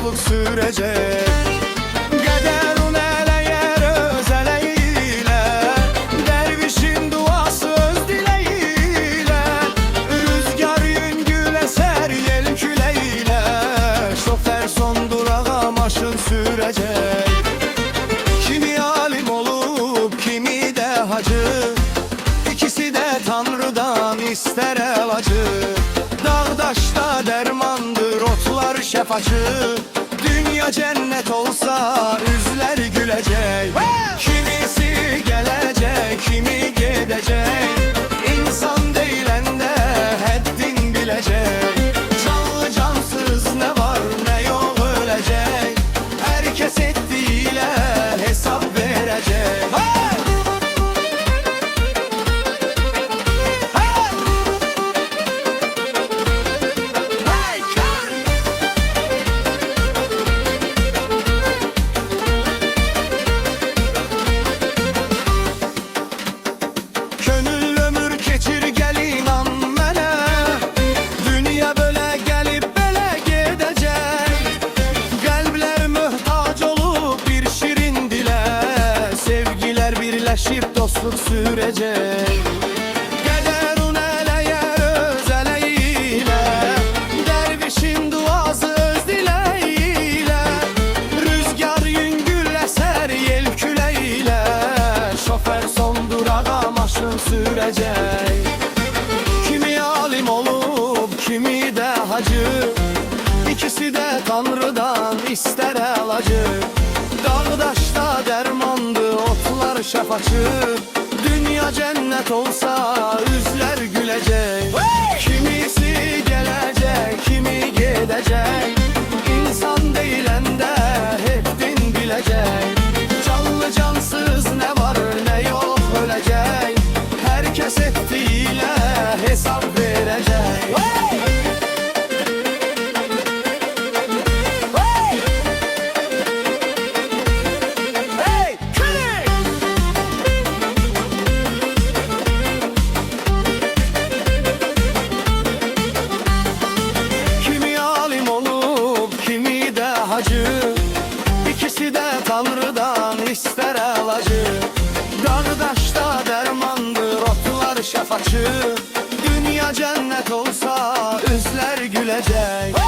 dostluk sürecek. Kaderun eleyer öz eleyle, dervişin duası öz dileğiyle. Rüzgar yüngül eser yel küleyle, şoför son durağa maşın sürecek. Kimi alim olup kimi de hacı, İkisi de Tanrı'dan ister elacı. Dağdaşta dermandır otlar şefacı. Dünya cennet olsa yüzler gülecek. Kimisi gelecek, kimi gidecek. İnsan değilen de haddin bilecek. Canlı cansız ne var ne yok ölecek. Herkes ettiğiyle hesap verecek. Birleşip dostluk sürecek. Kaderun eleyer öz eleyle, dervişin duası öz dileğiyle. Rüzgar yüngül eser yel küleyle, şoför son durağa maşın sürecek. Kimi alim olup kimi de hacı, İkisi de Tanrı'dan ister elacı. Dağdaşta dermandı otlar şefaçı. Dünya cennet olsa yüzler gülecek. Kimisi gelecek, kimi gidecek. İnsan değilen de hep din bilecek. Canlı cansız ne var ne yok ölecek. Herkes ettiğiyle hesap verecek. İkisi de Tanrı'dan ister elacı. Dağdaşta dermandır otlar şefaçı. Dünya cennet olsa yüzler gülecek.